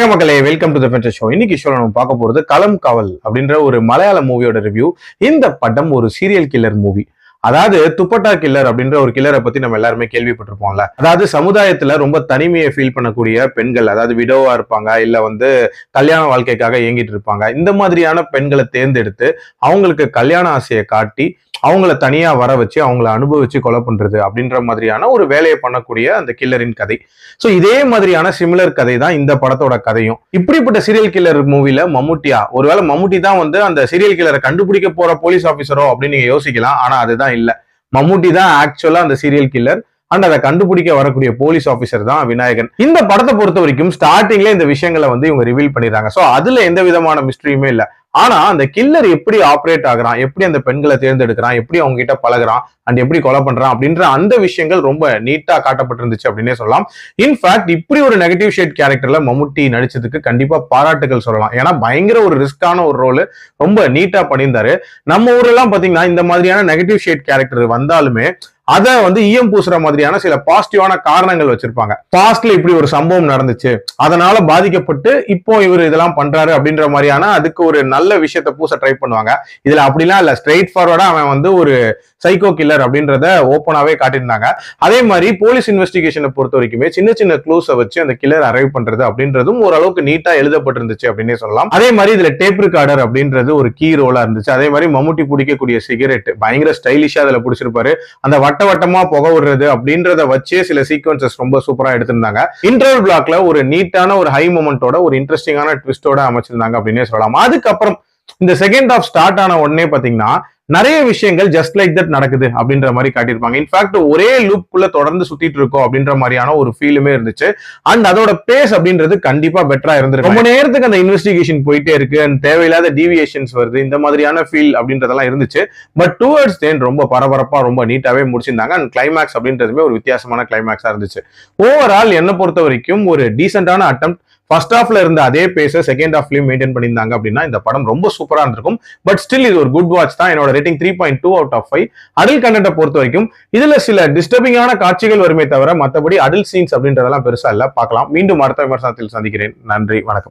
வணக்கம் மக்களே, welcome to the Fender show. இன்னைக்கு ஷோல நம்ம பார்க்க போறது களம் காவல் அப்படின்ற ஒரு மலையாள மூவியோட ரிவ்யூ. இந்த படம் ஒரு சீரியல் கில்லர் மூவி. அதாவது துப்பட்டா கில்லர் அப்படின்ற ஒரு கில்லரை பத்தி நம்ம எல்லாருமே கேள்விப்பட்டிருப்போம்ல. அதாவது சமுதாயத்துல ரொம்ப தனிமையை ஃபீல் பண்ணக்கூடிய பெண்கள், அதாவது விடோவா இருப்பாங்க, இல்ல கல்யாண வாழ்க்கைக்காக இயங்கிட்டு இருப்பாங்க. இந்த மாதிரியான பெண்களை தேர்ந்தெடுத்து அவங்களுக்கு கல்யாண ஆசையை காட்டி அவங்கள தனியா வர வச்சு அவங்கள அனுபவிச்சு கொலை பண்றது அப்படின்ற மாதிரியான ஒரு வேலையை பண்ணக்கூடிய அந்த கில்லரின் கதை. சோ இதே மாதிரியான சிமிலர் கதை தான் இந்த படத்தோட கதையும். இப்படிப்பட்ட சீரியல் கில்லர் மூவில மம்முட்டியா, ஒருவேளை மம்முட்டி தான் அந்த சீரியல் கில்லரை கண்டுபிடிக்க போற போலீஸ் ஆபீசரோ அப்படின்னு நீங்க யோசிக்கலாம். ஆனா அதுதான் இல்ல. மம்முட்டி தான் ஆக்சுவலா அந்த சீரியல் கில்லர் அண்ட் அதை கண்டுபிடிக்க வரக்கூடிய போலீஸ் ஆபீசர் தான் விநாயகன். இந்த படத்தை பொறுத்த வரைக்கும் ஸ்டார்டிங்ல இந்த விஷயங்களை இவங்க ரிவீல் பண்ணிடுறாங்க. சோ அதுல எந்த விதமான மிஸ்டரியுமே இல்ல. ஆனா அந்த கில்லர் எப்படி ஆப்ரேட் ஆகுறான், எப்படி அந்த பெண்களை தேர்ந்தெடுக்கிறான், எப்படி அவங்க கிட்ட பழகுறான் அண்ட் எப்படி கொலை பண்றான் அப்படின்ற அந்த விஷயங்கள் ரொம்ப நீட்டா காட்டப்பட்டிருந்துச்சு அப்படின்னே சொல்லலாம். இன்ஃபேக்ட் இப்படி ஒரு நெகட்டிவ் ஷேட் கேரக்டர்ல மம்முட்டி நடிச்சதுக்கு கண்டிப்பா பாராட்டுகள் சொல்லலாம். ஏன்னா பயங்கர ஒரு ரிஸ்கான ஒரு ரோல் ரொம்ப நீட்டா பண்ணியிருந்தாரு. நம்ம ஊர்ல எல்லாம் பாத்தீங்கன்னா இந்த மாதிரியான நெகட்டிவ் ஷேட் கேரக்டர் வந்தாலுமே அதை ஈயம் பூசுற மாதிரியான சில பாசிட்டிவான காரணங்கள் வச்சிருப்பாங்க. பாஸ்ட்ல இப்படி ஒரு சம்பவம் நடந்துச்சு, அதனால பாதிக்கப்பட்டு இப்போ இவர் இதெல்லாம் பண்றாரு அப்படின்ற மாதிரியான அதுக்கு ஒரு நல்ல விஷயத்த பூச ட்ரை பண்ணுவாங்க. இதுல அப்படிலாம் இல்ல, ஸ்ட்ரெயிட் ஃபார்வர்டா அவன் ஒரு சைக்கோ கில்லர் அப்படின்றத ஓப்பனாவே காட்டியிருந்தாங்க. அதே மாதிரி போலீஸ் இன்வெஸ்டிகேஷனை பொறுத்த வரைக்குமே சின்ன சின்ன க்ளூஸை வச்சு அந்த கில்லர் அரைவ் பண்றது அப்படின்றதும் ஓரளவுக்கு நீட்டா எழுதப்பட்டிருந்துச்சு அப்படின்னே சொல்லலாம். அதே மாதிரி இதுல டேப் ரெக்கார்டர் அப்படின்றது ஒரு கீ ரோலா இருந்துச்சு. அதே மாதிரி மம்முட்டி பிடிக்கக்கூடிய சிகரெட் பயங்கர ஸ்டைலிஷா அதுல பிடிச்சிருப்பாரு. அந்த வட்டமா புகை விடுறது அப்படின்றத வச்சே சில சீக்வன்சஸ் ரொம்ப சூப்பரா எடுத்திருந்தாங்க. இன்டர்வல் பிளாக்ல ஒரு நீட்டான ஒரு ஹை மொமெண்டோட ஒரு இன்ட்ரெஸ்டிங்கான ட்விஸ்டோட அமைச்சிருந்தாங்க அப்படின்னே சொல்லலாம். அதுக்கப்புறம் இந்த செகண்ட் ஹாஃப் ஸ்டார்ட் ஆன உடனே பாத்தீங்கன்னா நிறைய விஷயங்கள் ஜஸ்ட் லைக் தட் நடக்குது அப்படின்ற மாதிரி காட்டியிருப்பாங்க. இன்ஃபேக்ட் ஒரே லூப்குள்ள தொடர்ந்து சுத்திட்டு இருக்கோம் அப்படின்ற மாதிரியான ஒரு ஃபீலுமே இருந்துச்சு. அண்ட் அதோட பேஸ் அப்படின்றது கண்டிப்பா பெட்டரா இருந்திருக்கு. ரொம்ப நேரத்துக்கு அந்த இன்வெஸ்டிகேஷன் போயிட்டே இருக்கு அண்ட் தேவையில்லாத டீவியேஷன்ஸ் வருது, இந்த மாதிரியான ஃபீல் அப்படின்றதெல்லாம் இருந்துச்சு. பட் டுவர்ட்ஸ் தி எண்ட் ரொம்ப பரபரப்பா ரொம்ப நீட்டாவே முடிச்சிருந்தாங்க. அண்ட் கிளைமேக்ஸ் அப்படின்றதுமே ஒரு வித்தியாசமான கிளைமேக்ஸா இருந்துச்சு. ஓவரால் என்ன பொறுத்த வரைக்கும் ஒரு டீசென்டான அட்டெம்ப்ட். ஃபர்ஸ்ட் ஹாஃப்ல இருந்த அதே பேஸை செகண்ட் ஹாஃப்லயும் மெயின்டைன் பண்ணியிருந்தாங்க அப்படின்னா இந்த படம் ரொம்ப சூப்பரா இருந்திருக்கும். பட் ஸ்டில் இது ஒரு குட் வாட்ச் தான். என்னோட ரேட்டிங் 3.2 out of 5. அடல்ட் கண்டென்ட்டை பொறுத்த வரைக்கும் இதுல சில டிஸ்டர்பிங்கான காட்சிகள் வருமே தவிர மற்றபடி அடல்ட் சீன்ஸ் அப்படின்றதெல்லாம் பெருசா இல்ல. பார்க்கலாம். மீண்டும் அடுத்த விமர்சனத்தில் சந்திக்கிறேன். நன்றி, வணக்கம்.